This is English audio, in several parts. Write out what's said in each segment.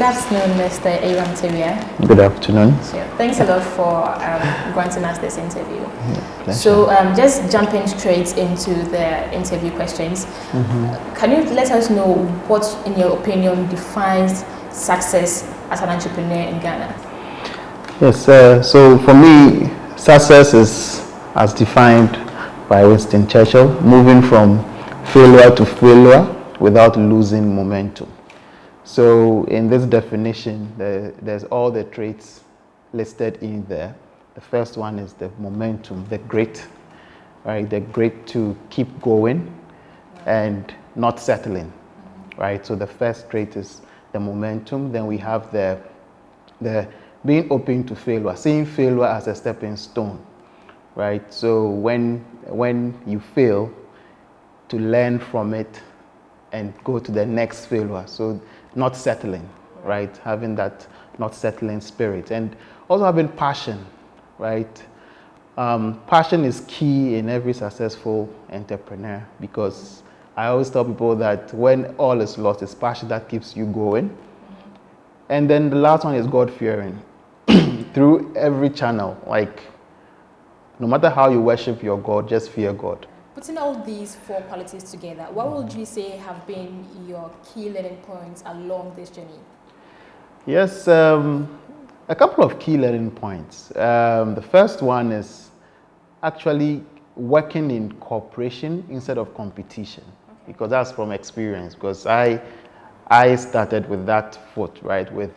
afternoon, Mr. Eyram Tawia. Good afternoon. So, thanks a lot for granting us this interview. Yeah, so just jumping straight into the interview questions, can you let us know what, in your opinion, defines success as an entrepreneur in Ghana? Yes, so for me, success is as defined by Winston Churchill, moving from failure to failure without losing momentum. So in this definition, there's all the traits listed in there. The first one is the momentum, the grit, right? The grit to keep going and not settling, right? So the first trait is the momentum. Then we have the being open to failure, seeing failure as a stepping stone, right? So when you fail, to learn from it and go to the next failure. So not settling, right? Having that not settling spirit, and also having passion, right? Passion is key in every successful entrepreneur, because I always tell people that when all is lost, it's passion that keeps you going. And then the last one is God-fearing. Through every channel, like no matter how you worship your God, just fear God. Putting all these four qualities together, what would you say have been your key learning points along this journey? Yes, a couple of key learning points. The first one is actually working in cooperation instead of competition, because that's from experience. Because I started with that foot, right, with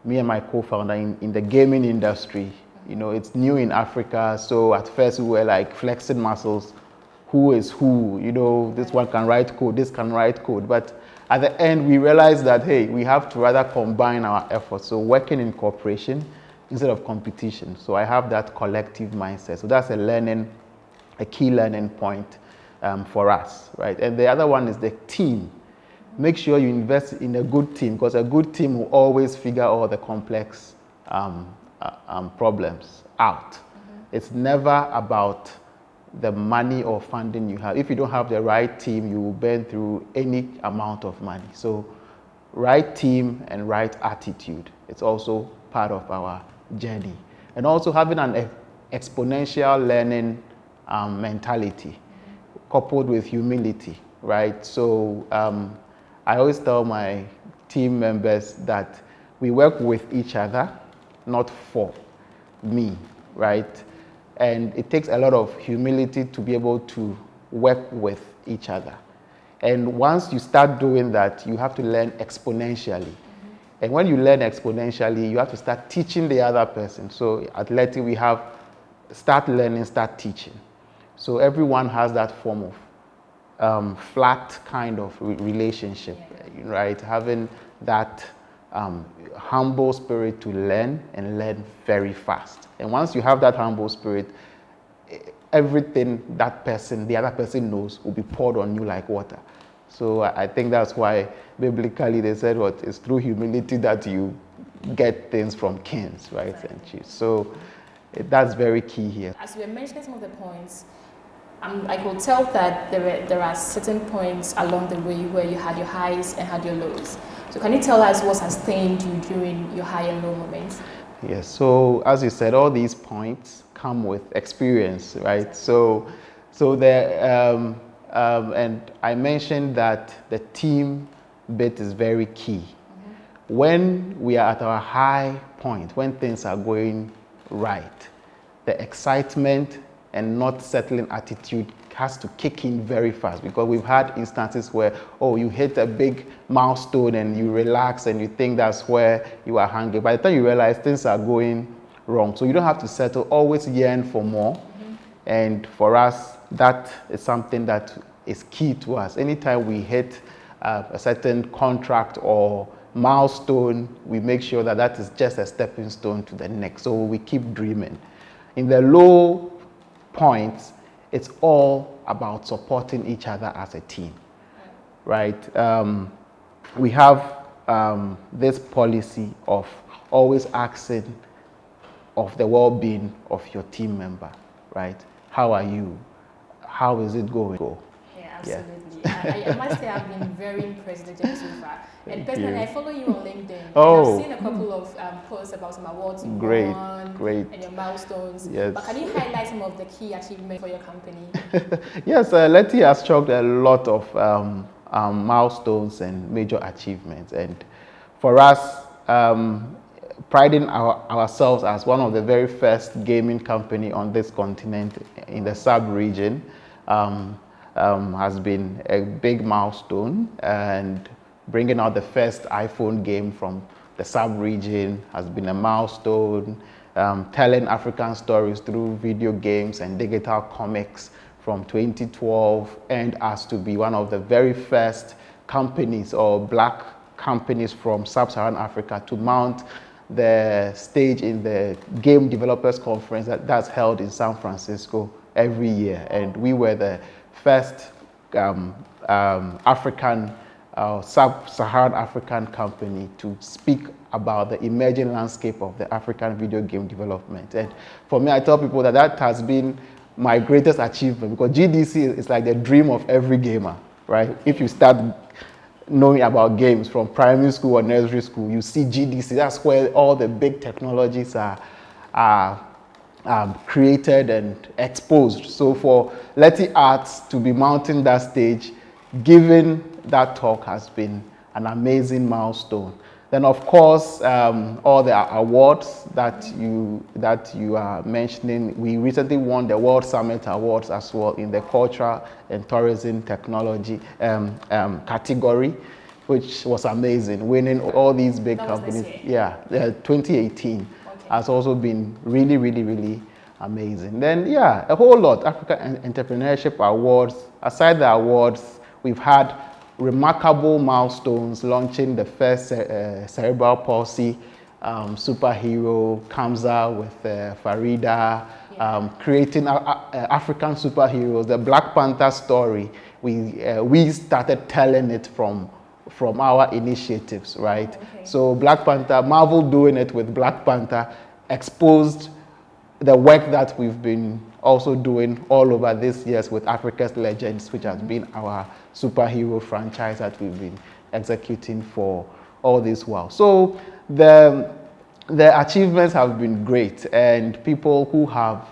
me and my co-founder in the gaming industry. You know, it's new in Africa, so at first we were like flexing muscles. Who is who? You know, this one can write code, this can write code. But at the end, we realized that, hey, we have to rather combine our efforts. So working in cooperation instead of competition. So I have that collective mindset. So that's a key learning point for us, right? And the other one is the team. Make sure you invest in a good team, because a good team will always figure all the complex problems out. It's never about the money or funding you have. If you don't have the right team, you will burn through any amount of money. So right team and right attitude, it's also part of our journey. And also having an exponential learning mentality coupled with humility, right? So I always tell my team members that we work with each other, not for me, right? And it takes a lot of humility to be able to work with each other. And once you start doing that, you have to learn exponentially. And when you learn exponentially, you have to start teaching the other person. So at Leti, we have start learning, start teaching. So everyone has that form of flat kind of relationship, right? Having that humble spirit to learn and learn very fast. And once you have that humble spirit, everything the other person knows will be poured on you like water. So I think that's why biblically they said it's through humility that you get things from kings, right? Exactly. And chiefs. So that's very key here. As you were mentioning some of the points, I could tell that there are certain points along the way where you had your highs and had your lows. So can you tell us what sustained you during your high and low moments? Yes, so as you said, all these points come with experience, right? So there, and I mentioned that the team bit is very key. When we are at our high point, when things are going right, the excitement and not settling attitude has to kick in very fast, because we've had instances where, you hit a big milestone and you relax and you think that's where you are hungry. By the time you realize things are going wrong, so you don't have to settle, always yearn for more. And for us, that is something that is key to us. Anytime we hit a certain contract or milestone, we make sure that that is just a stepping stone to the next. So we keep dreaming. In the low points, it's all about supporting each other as a team, right? We have this policy of always asking of the well-being of your team member, right? How are you? How is it going? Yeah, Absolutely. I must say I've been very impressed with the journey so far. And personally, I follow you on LinkedIn. Oh. And I've seen a couple of posts about some awards you Great, won great. and your milestones. Yes. But can you highlight some of the key achievements for your company? Yes, Leti has chalked a lot of milestones and major achievements. And for us, priding ourselves as one of the very first gaming company on this continent in the sub-region has been a big milestone, and bringing out the first iPhone game from the sub-region has been a milestone. Telling African stories through video games and digital comics from 2012 earned us to be one of the very first companies or black companies from sub-Saharan Africa to mount the stage in the Game Developers Conference that's held in San Francisco every year. And we were the first African, sub-Saharan African company to speak about the emerging landscape of the African video game development. And for me, I tell people that that has been my greatest achievement, because GDC is like the dream of every gamer, right? If you start knowing about games from primary school or nursery school, you see GDC. That's where all the big technologies are created and exposed. So for LetiArts to be mounting that stage, giving that talk has been an amazing milestone. Then, of course, all the awards that you are mentioning. We recently won the World Summit Awards as well in the Cultural and Tourism Technology category, which was amazing. Winning all these big companies. Yeah, 2018 has also been really, really, really amazing. Then, yeah, a whole lot. Africa Entrepreneurship Awards. Aside the awards, we've had remarkable milestones, launching the first cerebral palsy superhero, Kamza with Farida, creating African superheroes. The Black Panther story, we started telling it from our initiatives, right? Okay. So Black Panther, Marvel doing it with Black Panther, exposed the work that we've been also doing all over these years with Africa's Legends, which has been our superhero franchise that we've been executing for all this while. So the achievements have been great, and people who have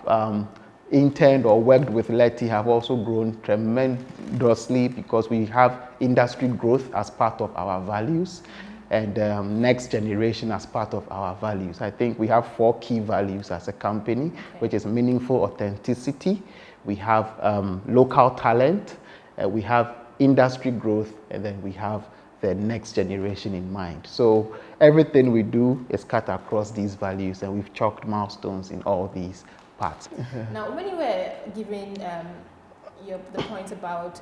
interned or worked with Leti have also grown tremendously, because we have industry growth as part of our values, and next generation as part of our values. I think we have 4 key values as a company, which is meaningful authenticity, we have local talent, we have industry growth, and then we have the next generation in mind. So everything we do is cut across these values, and we've chalked milestones in all these parts. Now, when you were giving the point about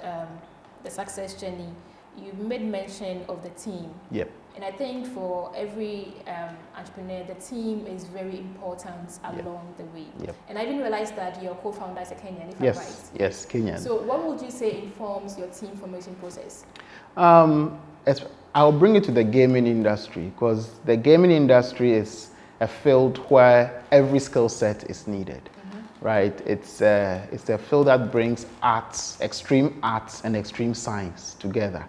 the success journey, you made mention of the team. Yep. And I think for every entrepreneur, the team is very important along the way. Yep. And I even realized that your co-founder is a Kenyan, if I'm right. Yes, Kenyan. So what would you say informs your team formation process? I'll bring it to the gaming industry, because the gaming industry is a field where every skill set is needed, right? It's a field that brings arts, extreme arts and extreme science together,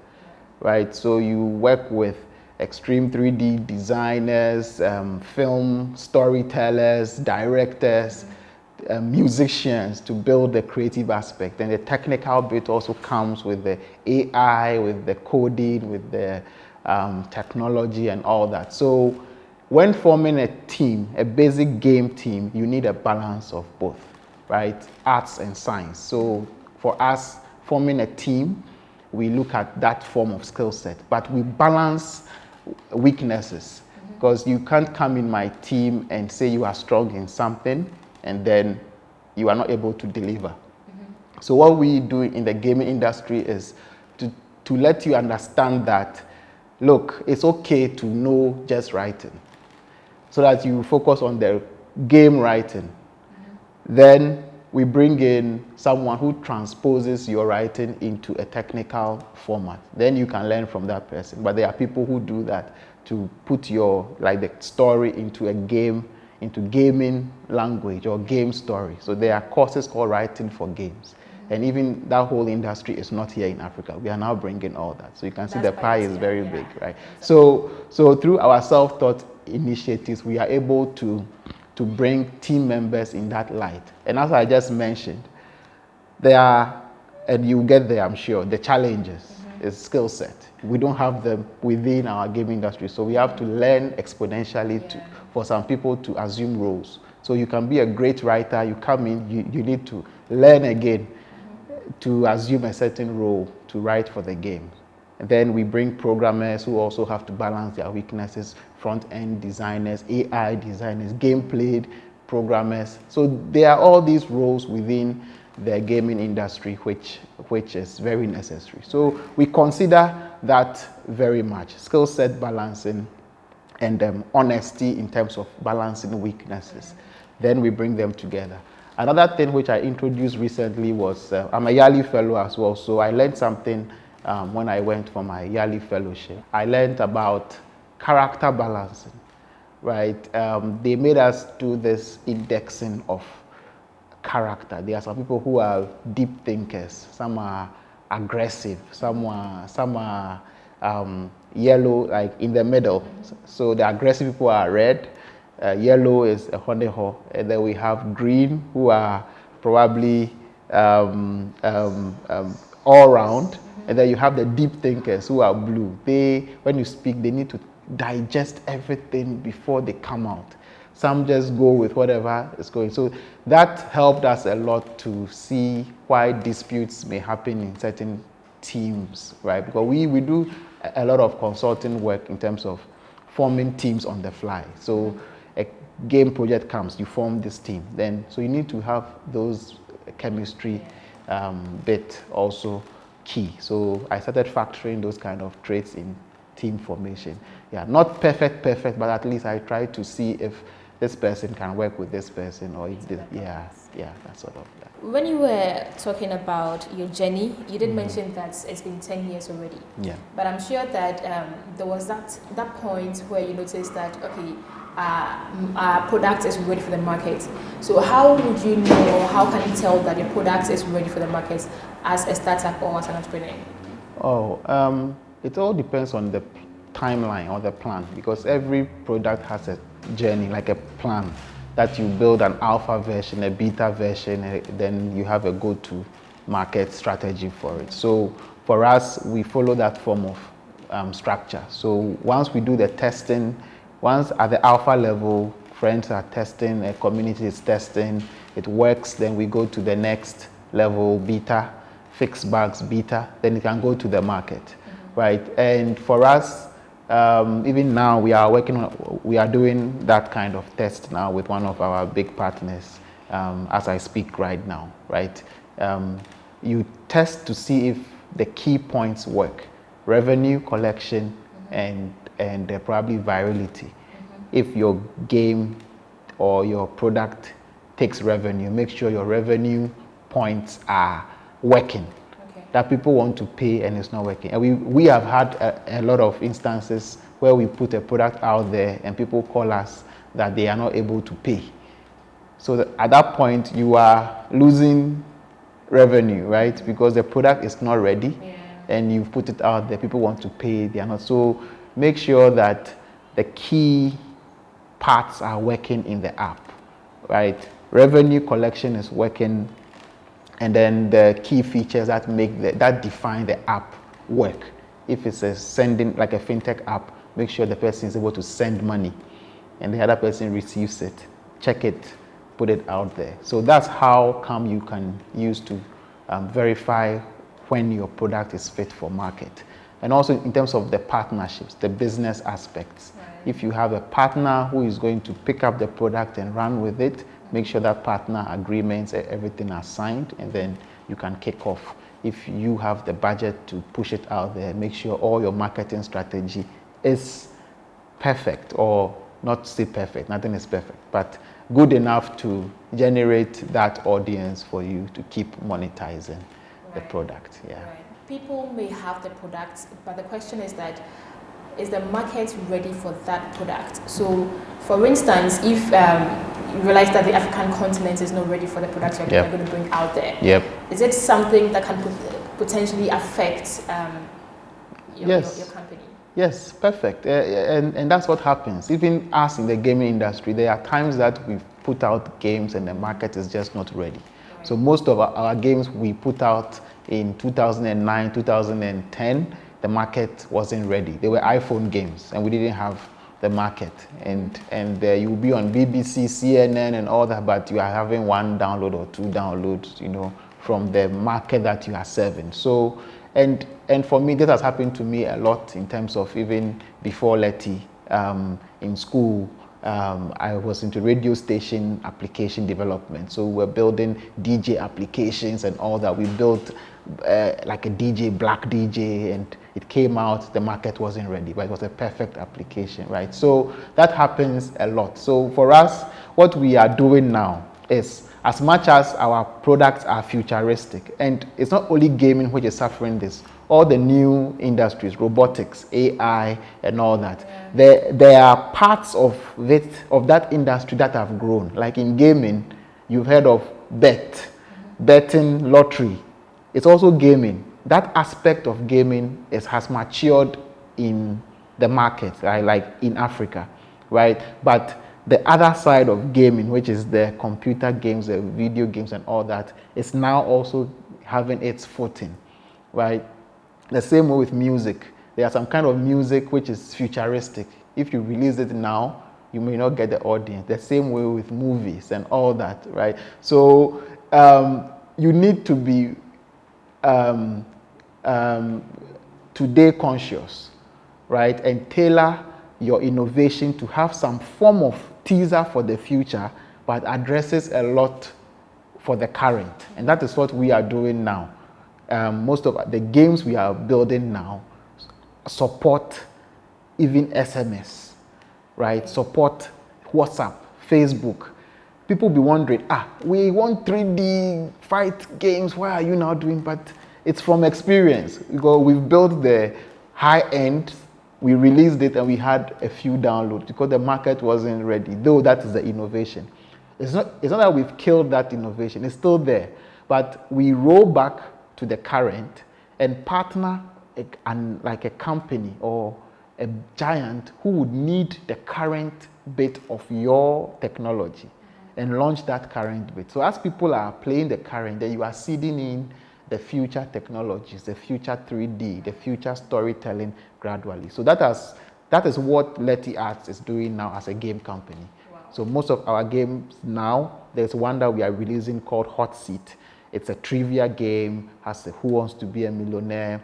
right? So you work with extreme 3D designers, film storytellers, directors, musicians to build the creative aspect. And the technical bit also comes with the AI, with the coding, with the technology and all that. So when forming a team, a basic game team, you need a balance of both, right? Arts and science. So for us, forming a team, we look at that form of skill set, but we balance weaknesses, because you can't come in my team and say you are strong in something and then you are not able to deliver. So what we do in the gaming industry is to let you understand that, look, it's okay to know just writing, so that you focus on the game writing. Then we bring in someone who transposes your writing into a technical format. Then you can learn from that person. But there are people who do that, to put your, like, the story into a game, into gaming language or game story. So there are courses called Writing for Games. And even that whole industry is not here in Africa. We are now bringing all that. So you can see the pie is very big, right? So through our self-taught initiatives, we are able to bring team members in that light. And as I just mentioned, there are, and you get there, I'm sure, the challenges is skill set. We don't have them within our game industry. So we have to learn exponentially for some people to assume roles. So you can be a great writer, you come in, you need to learn again to assume a certain role to write for the game. And then we bring programmers who also have to balance their weaknesses, front-end designers, AI designers, gameplay programmers. So there are all these roles within the gaming industry which is very necessary. So we consider that very much, skill set balancing and honesty in terms of balancing weaknesses. Then we bring them together. Another thing which I introduced recently was, I'm a yearly fellow as well, so I learned something when I went for my yearly fellowship. I learned about character balancing, right? They made us do this indexing of character. There are some people who are deep thinkers, some are aggressive, some are yellow, like in the middle. So the aggressive people are red, yellow is a honey hole, and then we have green who are probably all round, and then you have the deep thinkers who are blue. When you speak, they need to digest everything before they come out. Some just go with whatever is going. So that helped us a lot to see why disputes may happen in certain teams, right? Because we do a lot of consulting work in terms of forming teams on the fly. So a game project comes, you form this team. Then, so you need to have those chemistry bit also key. So I started factoring those kind of traits in team formation. Yeah, not perfect, but at least I try to see if this person can work with this person, or if this, that sort of that. When you were talking about your journey, you did mention that it's been 10 years already. Yeah. But I'm sure that there was that point where you noticed that, okay, our product is ready for the market. So how would you know, how can you tell that your product is ready for the market as a startup or as an entrepreneur? It all depends on the timeline or the plan, because every product has a journey, like a plan that you build an alpha version, a beta version, and then you have a go-to market strategy for it. So for us, we follow that form of structure. So once we do the testing, once at the alpha level, friends are testing, a community is testing, it works, then we go to the next level, beta, fix bugs, beta, then it can go to the market, right? And for us, even now we are doing that kind of test now with one of our big partners as I speak right now, right? You test to see if the key points work: revenue collection and probably virality. If your game or your product takes revenue, make sure your revenue points are working. That people want to pay and it's not working. And we have had a lot of instances where we put a product out there and people call us that they are not able to pay. So at that point, you are losing revenue, right? Because the product is not ready and you've put it out there, people want to pay, they are not. So make sure that the key parts are working in the app, right? Revenue collection is working, and then the key features that that define the app work. If it's a sending, like a fintech app, make sure the person is able to send money and the other person receives it, check it, put it out there. So that's how come you can use to verify when your product is fit for market. And also in terms of the partnerships, the business aspects. Right. If you have a partner who is going to pick up the product and run with it, make sure that partner agreements, everything are signed, and then you can kick off. If you have the budget to push it out there, make sure all your marketing strategy is perfect, or not say perfect, nothing is perfect, but good enough to generate that audience for you to keep monetizing the product. Yeah. Right. People may have the product, but the question is that, is the market ready for that product? So, for instance, if you realize that the African continent is not ready for the products you're going to bring out there, is it something that can potentially affect your company? Yes, perfect. And that's what happens. Even us in the gaming industry, there are times that we've put out games and the market is just not ready. Right. So most of our games we put out in 2009, 2010, the market wasn't ready. They were iPhone games and we didn't have the market. And you'll be on BBC, CNN and all that, but you are having one download or two downloads, you know, from the market that you are serving. So, and for me, this has happened to me a lot in terms of even before Leti, in school, I was into radio station application development. So we're building DJ applications and all that. We built like a DJ, black DJ, and it came out, the market wasn't ready, but it was a perfect application, right? So that happens a lot. So for us, what we are doing now is, as much as our products are futuristic, and it's not only gaming which is suffering this, all the new industries, robotics, AI, and all that, there are parts of that industry that have grown. Like in gaming, you've heard of betting, lottery. It's also gaming. That aspect of gaming has matured in the market, right? Like in Africa, right? But the other side of gaming, which is the computer games, the video games and all that, is now also having its footing, right? The same way with music. There are some kind of music which is futuristic. If you release it now, you may not get the audience. The same way with movies and all that, right? So you need to be today conscious, right? And tailor your innovation to have some form of teaser for the future, but addresses a lot for the current. And that is what we are doing now. Most of the games we are building now support even SMS, right? Support WhatsApp, Facebook. People be wondering, we want 3D fight games, why are you now doing? But it's from experience. Because we've built the high end, we released it and we had a few downloads because the market wasn't ready, though that is the innovation. It's not that we've killed that innovation, it's still there. But we roll back to the current and partner like a company or a giant who would need the current bit of your technology and launch that current bit. So as people are playing the current, then you are seeding in the future technologies, the future 3D, the future storytelling gradually. So that is what LetiArts is doing now as a game company. Wow. So most of our games now, there's one that we are releasing called Hot Seat. It's a trivia game, has a Who Wants to Be a Millionaire,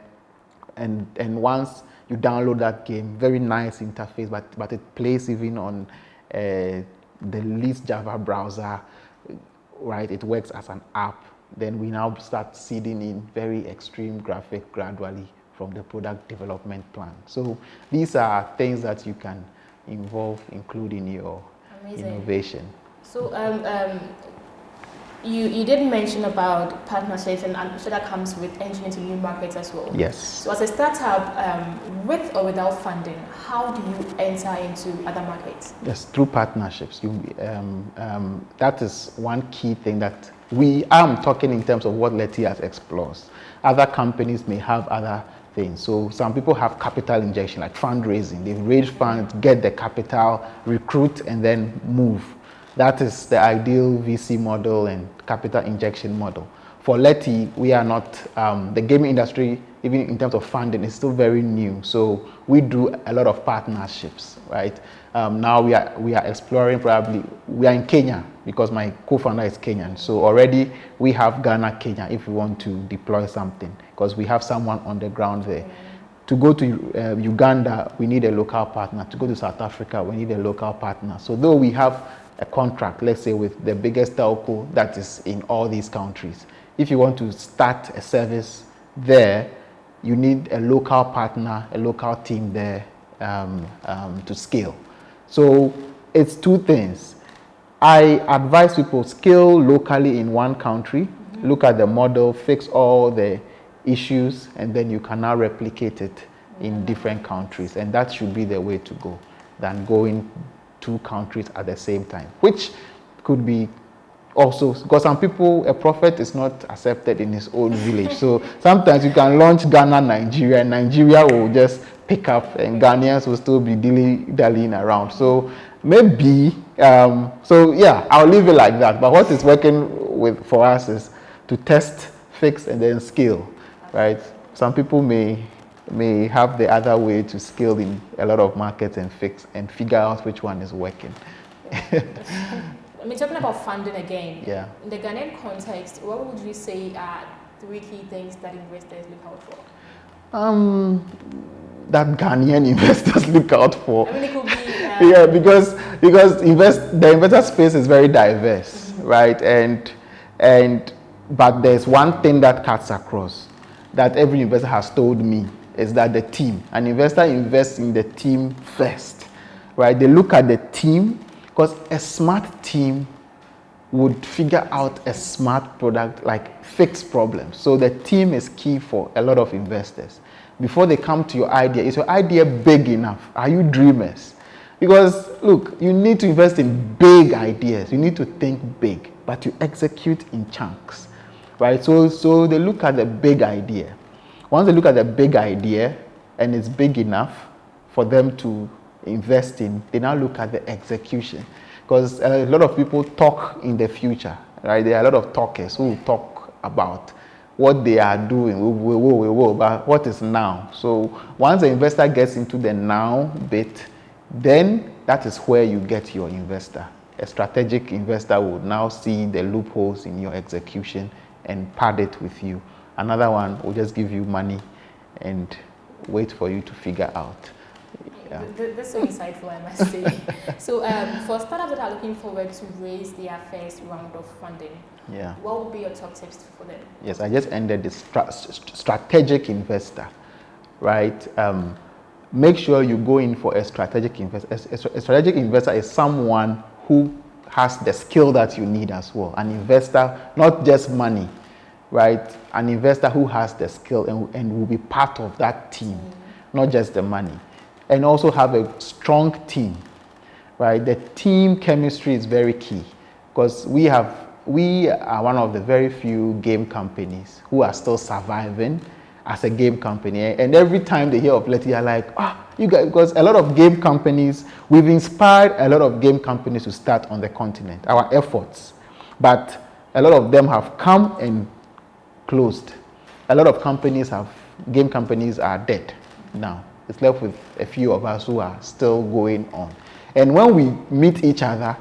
and once you download that game, very nice interface, but it plays even on the least Java browser, right? It works as an app. Then we now start seeding in very extreme graphic gradually from the product development plan. So these are things that you can involve, including your innovation. So you did mention about partnerships, and I'm sure that comes with entering into new markets as well. Yes. So as a startup, with or without funding, how do you enter into other markets? Yes, through partnerships. That is one key thing that I'm talking in terms of what LetiArts explores. Other companies may have other things. So some people have capital injection, like fundraising. They raise funds, get the capital, recruit, and then move. That is the ideal VC model and capital injection model. For Leti, we are not, the gaming industry, even in terms of funding, is still very new. So we do a lot of partnerships, right? Now we are exploring we are in Kenya because my co-founder is Kenyan. So already we have Ghana, Kenya if we want to deploy something because we have someone on the ground there. To go to Uganda, we need a local partner. To go to South Africa, we need a local partner. So though we have a contract, let's say with the biggest telco that is in all these countries, if you want to start a service there, you need a local partner, a local team there to scale. So it's two things. I advise people scale locally in one country, look at the model, fix all the issues, and then you can now replicate it in different countries. And that should be the way to go than going two countries at the same time, which could be Also, because some people, a prophet is not accepted in his own village. So sometimes you can launch Ghana, Nigeria, and Nigeria will just pick up, and Ghanaians will still be dallying around. So maybe, so yeah, I'll leave it like that. But what is working with for us is to test, fix, and then scale, right? Some people may have the other way to scale in a lot of markets and fix and figure out which one is working. I mean, talking about funding again, Yeah. in the Ghanaian context, what would you say are 3 key things that investors look out for? That Ghanaian investors look out for. I mean, it could be... Yeah, because the investor space is very diverse, right? But there's one thing that cuts across that every investor has told me is that the team, an investor invests in the team first, right? They look at the team, because a smart team would figure out a smart product, like fix problems. So the team is key for a lot of investors. Before they come to your idea, is your idea big enough? Are you dreamers? Because look, you need to invest in big ideas. You need to think big, but you execute in chunks, right? So they look at the big idea. Once they look at the big idea and it's big enough for them to invest in, they now look at the execution. Because a lot of people talk in the future, right? There are a lot of talkers who talk about what they are doing, but what is now. So once the investor gets into the now bit, then that is where you get your investor. A strategic investor would now see the loopholes in your execution and pad it with you. Another one will just give you money and wait for you to figure out. Yeah. That's so insightful, I must say. So for startups that are looking forward to raise their first round of funding, Yeah. what would be your top tips for them? Yes, I just ended the strategic investor, right? Make sure you go in for a strategic investor. A strategic investor is someone who has the skill that you need as well. An investor, not just money, right? An investor who has the skill and will be part of that team, not just the money. And also have a strong team, right? The team chemistry is very key, because we are one of the very few game companies who are still surviving as a game company. And every time they hear of Leti, they are like, you guys, because a lot of game companies, we've inspired a lot of game companies to start on the continent, our efforts. But a lot of them have come and closed. A lot of game companies are dead now. It's left with a few of us who are still going on. And when we meet each other,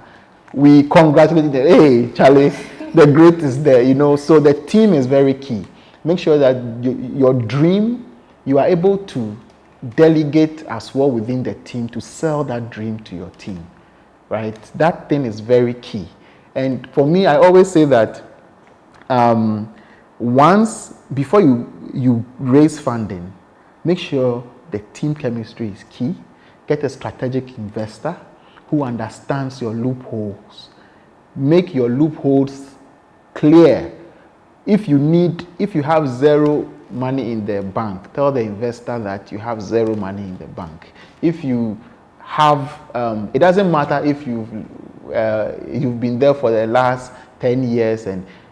we congratulate them. Hey, Charlie, the great is there, So the team is very key. Make sure that your dream, you are able to delegate as well within the team to sell that dream to your team, right? That thing is very key. And for me, I always say that before you raise funding, make sure the team chemistry is key. Get a strategic investor who understands your loopholes. Make your loopholes clear. If you have zero money in the bank, tell the investor that you have zero money in the bank. If you have, it doesn't matter if you've been there for the last 10 years,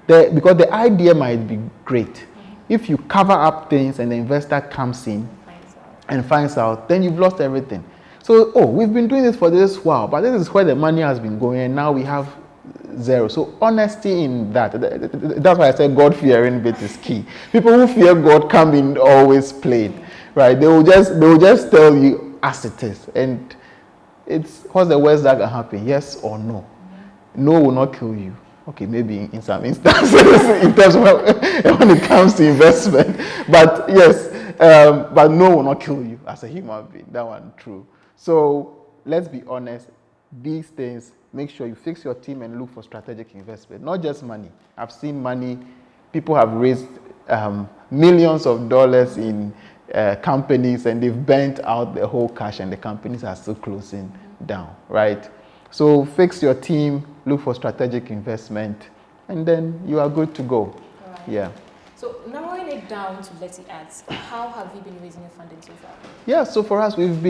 because the idea might be great. If you cover up things and the investor comes in and finds out, then you've lost everything. So, we've been doing this for this while, but this is where the money has been going, and now we have zero. So honesty in that. That's why I said God-fearing bit is key. People who fear God come in always plain, right? They will just tell you as it is, and what's the worst that can happen? Yes or no? No will not kill you. Okay, maybe in some instances, in terms of when it comes to investment, but yes, but no will not kill you as a human being. That one true. So let's be honest. These things, make sure you fix your team and look for strategic investment, not just money. I've seen money. People have raised millions of dollars in companies, and they've burnt out the whole cash, and the companies are still closing down, right? So fix your team, look for strategic investment, and then you are good to go. Right. Yeah. So narrowing it down to LetiArts, how have you been raising your funding so far? Yeah, so for us, we've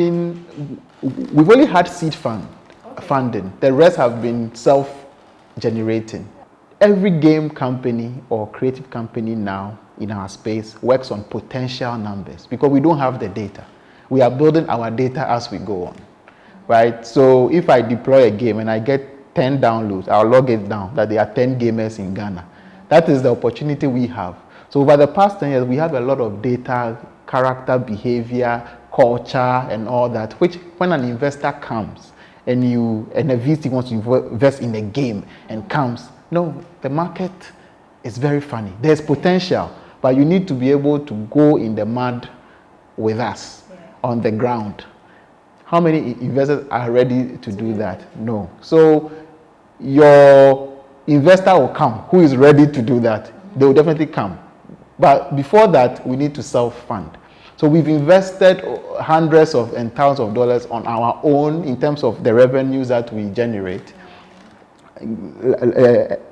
only had seed funding. The rest have been self-generating. every game company or creative company now in our space works on potential numbers because we don't have the data. We are building our data as we go on, right? So if I deploy a game and I get 10 downloads, I'll log it down that there are 10 gamers in Ghana. That is the opportunity we have. So over the past 10 years, we have a lot of data, character, behavior, culture, and all that, which when an investor comes and a VC wants to invest in a game and comes, no, the market is very funny. There's potential, but you need to be able to go in the mud with us on the ground. How many investors are ready to do that? No. So your investor will come who is ready to do that. They will definitely come. But before that, we need to self-fund. So we've invested hundreds of and thousands of dollars on our own in terms of the revenues that we generate.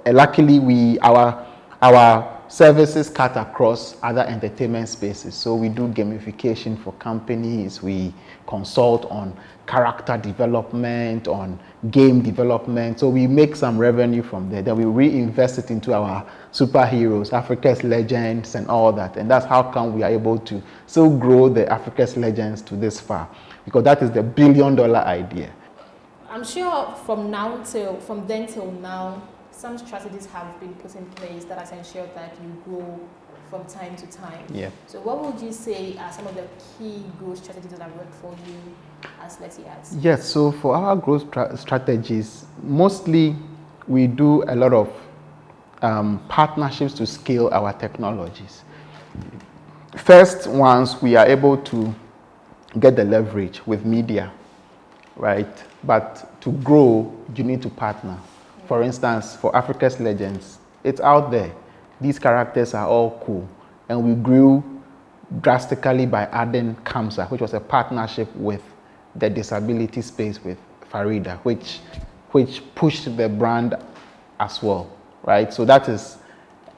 Luckily, our services cut across other entertainment spaces. So we do gamification for companies. We consult on character development, on game development. So we make some revenue from there. Then we reinvest it into our superheroes, Africa's legends, and all that. And that's how come we are able to still grow the Africa's legends to this far, because that is the billion-dollar idea. I'm sure from then till now, some strategies have been put in place that has ensured that you grow from time to time. Yeah. So what would you say are some of the key growth strategies that have worked for you as LetiArts? Yes, so for our growth strategies, mostly we do a lot of partnerships to scale our technologies. First, once we are able to get the leverage with media, right? But to grow, you need to partner. For instance, for Africa's Legends, it's out there. These characters are all cool. And we grew drastically by adding Kamsa, which was a partnership with the disability space with Farida, which pushed the brand as well, right? So that is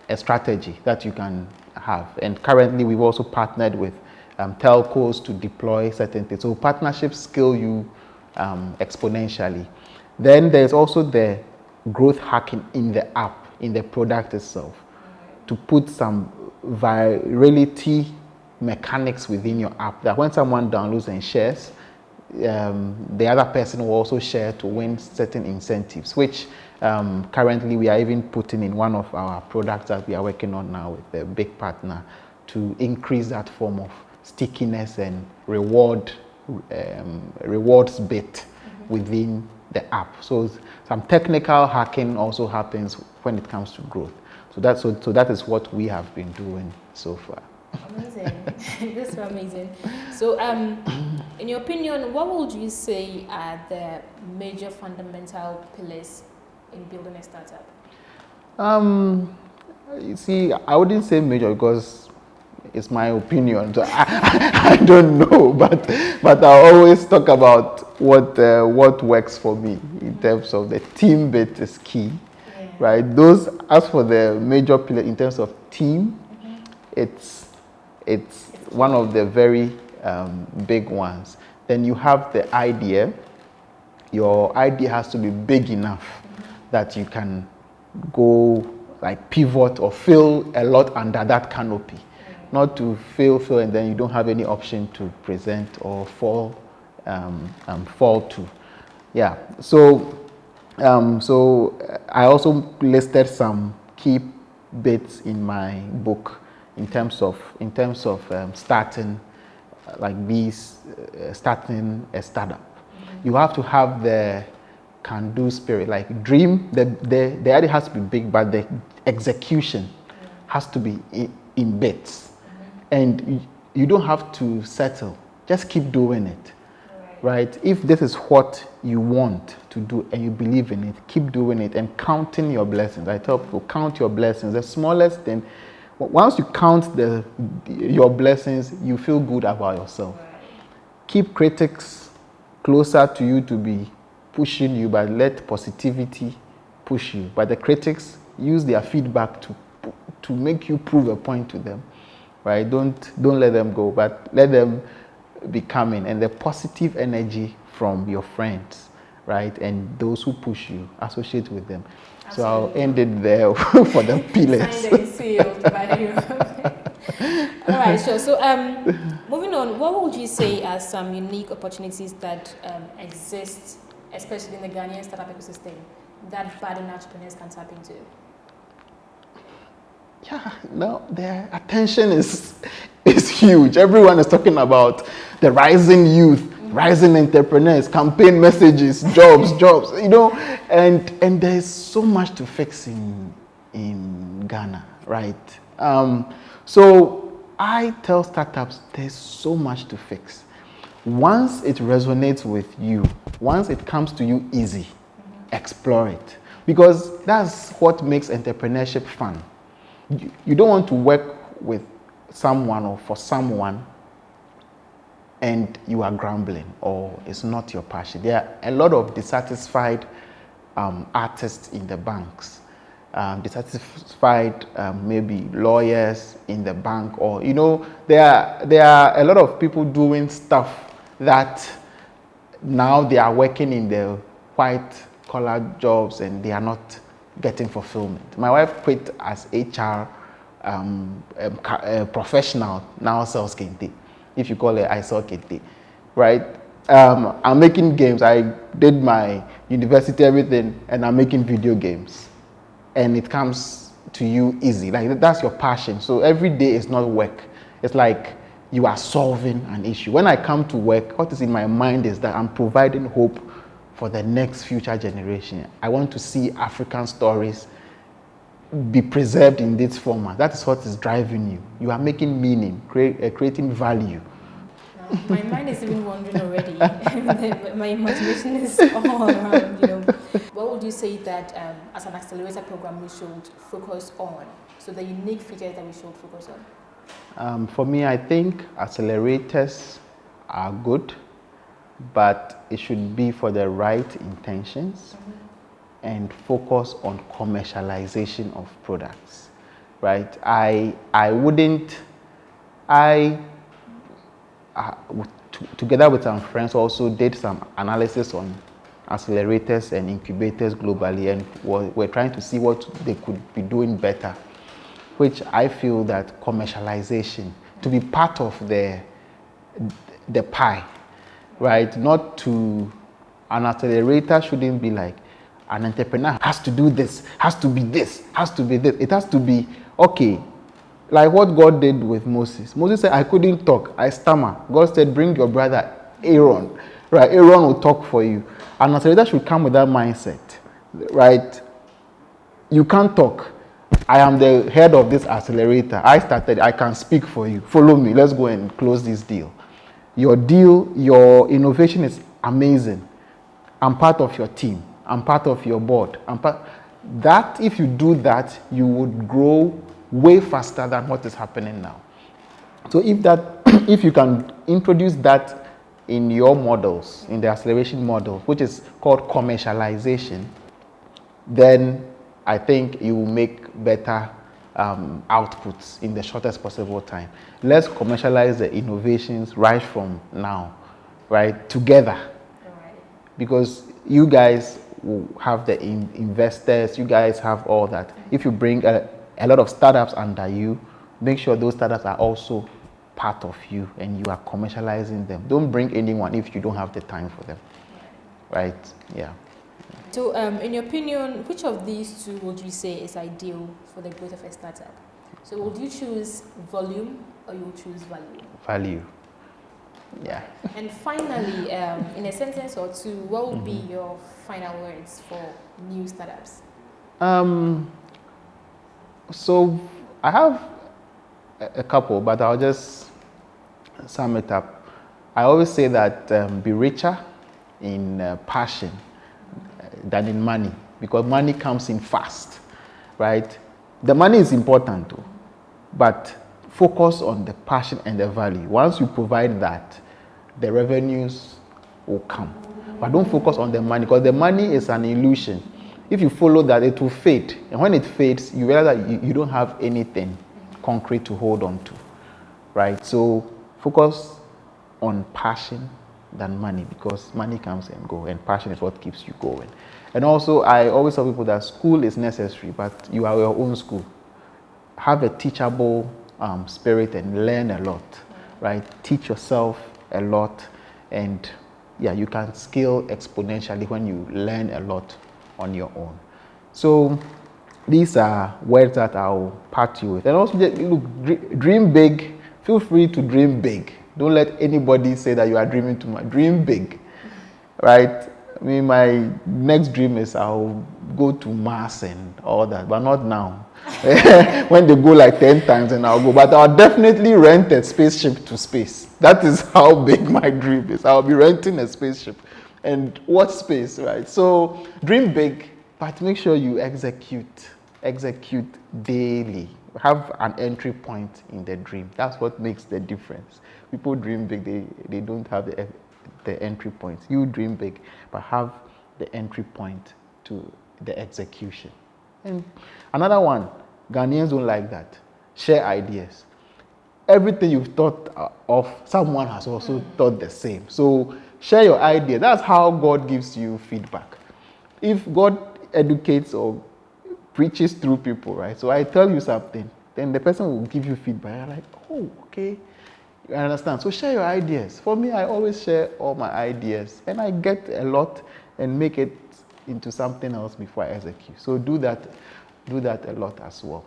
a strategy that you can have. And currently, we've also partnered with telcos to deploy certain things. So partnerships scale you exponentially. Then there's also the growth hacking in the app, in the product itself, to put some virality mechanics within your app that when someone downloads and shares, the other person will also share to win certain incentives, which currently we are even putting in one of our products that we are working on now with a big partner to increase that form of stickiness and rewards bit within the app. So some technical hacking also happens when it comes to growth. So that is what we have been doing so far. Amazing. This is amazing. So in your opinion, what would you say are the major fundamental pillars in building a startup? You see, I wouldn't say major because it's my opinion. So I don't know, but I always talk about what works for me in terms of the team bit is key, right? As for the major pillar in terms of team, it's one of the very big ones. Then you have the idea. Your idea has to be big enough that you can go like pivot or fill a lot under that canopy. Not to fail, and then you don't have any option to present or fall to. Yeah. So I also listed some key bits in my book in terms of starting starting a startup. You have to have the can-do spirit, like dream. The idea has to be big, but the execution has to be in bits. And you don't have to settle. Just keep doing it, right? If this is what you want to do and you believe in it, keep doing it and counting your blessings. I tell people, count your blessings. The smallest thing, once you count your blessings, you feel good about yourself. Keep critics closer to you to be pushing you, but let positivity push you. But the critics, use their feedback to make you prove a point to them. Right? Don't let them go, but let them be coming. And the positive energy from your friends, right? And those who push you, associate with them. So I'll end it there for the pillars. Signed and sealed by you. All right, sure. So, moving on, what would you say are some unique opportunities that exist, especially in the Ghanaian startup ecosystem, that budding entrepreneurs can tap into? Yeah, no, their attention is huge. Everyone is talking about the rising youth, rising entrepreneurs, campaign messages, jobs, and there's so much to fix in Ghana, right? So I tell startups there's so much to fix. Once it resonates with you, once it comes to you easy, explore it, because that's what makes entrepreneurship fun. You don't want to work with someone or for someone and you are grumbling or it's not your passion. There are a lot of dissatisfied artists in the banks, dissatisfied maybe lawyers in the bank, or there are a lot of people doing stuff that now they are working in the white collar jobs and they are not getting fulfillment. My wife quit as HR professional, now sells kente. If you call it, I sell kente, right? I'm making games. I did my university, everything, and I'm making video games. And it comes to you easy. Like that's your passion. So every day is not work. It's like you are solving an issue. When I come to work, what is in my mind is that I'm providing hope for the next future generation. I want to see African stories be preserved in this format. That is what is driving you. You are making meaning, creating value. My mind is even wandering already. My imagination is all around, What would you say that as an accelerator program we should focus on? So the unique features that we should focus on? For me, I think accelerators are good, but it should be for the right intentions and focus on commercialization of products, right? Together with some friends, also did some analysis on accelerators and incubators globally, and we're trying to see what they could be doing better, which I feel that commercialization, to be part of the pie, right? Not to, an accelerator shouldn't be like, an entrepreneur has to do this, has to be this, has to be this. It has to be, okay, like what God did with Moses. Moses said, I couldn't talk, I stammer. God said, bring your brother Aaron, right? Aaron will talk for you. An accelerator should come with that mindset, right? You can't talk. I am the head of this accelerator. I started, I can speak for you. Follow me, let's go and close this deal. Your deal, your innovation is amazing. I'm part of your team. I'm part of your board. That, if you do that, you would grow way faster than what is happening now. So if you can introduce that in your models, in the acceleration model, which is called commercialization, then I think you will make better outputs in the shortest possible time. Let's commercialize the innovations right from now, right? Together. Right. Because you guys will have the investors, you guys have all that. If you bring a lot of startups under you, make sure those startups are also part of you and you are commercializing them. Don't bring anyone if you don't have the time for them. Right? Yeah. So, in your opinion, which of these two would you say is ideal for the growth of a startup? So, would you choose volume or you would choose value? Value. Yeah. And finally, in a sentence or two, what would be your final words for new startups? So I have a couple, but I'll just sum it up. I always say that be richer in passion than in money, because money comes in fast, right? The money is important too, but focus on the passion and the value. Once you provide that, the revenues will come. But don't focus on the money, because the money is an illusion. If you follow that, it will fade. And when it fades, you realize that you don't have anything concrete to hold on to, right? So focus on passion than money, because money comes and goes, and passion is what keeps you going. And also, I always tell people that school is necessary, but you are your own school. Have a teachable spirit and learn a lot, right? Teach yourself a lot, and yeah, you can scale exponentially when you learn a lot on your own. So these are words that I'll part you with. And also, look, dream big. Feel free to dream big. Don't let anybody say that you are dreaming too much. Dream big, right? I mean, my next dream is I'll go to Mars and all that, but not now. When they go like 10 times, and I'll go. But I'll definitely rent a spaceship to space. That is how big my dream is. I'll be renting a spaceship. And what space, right? So dream big, but make sure you execute daily. Have an entry point in the dream. That's what makes the difference. People dream big, they don't have the entry point. You dream big, but have the entry point to the execution. And another one, Ghanaians don't like that. Share ideas. Everything you've thought of, someone has also thought the same. So share your idea. That's how God gives you feedback. If God educates or preaches through people, right? So I tell you something, then the person will give you feedback. You're like, oh, okay. You understand? So share your ideas. For me, I always share all my ideas, and I get a lot and make it into something else before I execute. So do that a lot as well.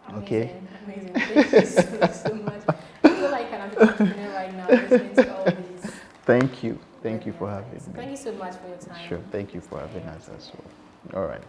Amazing, okay? Amazing. Thank you so much. I feel like an entrepreneur right now listening to all these. Thank you. Thank you for having me. Thank you so much for your time. Sure. Thank you for having us as well. All right.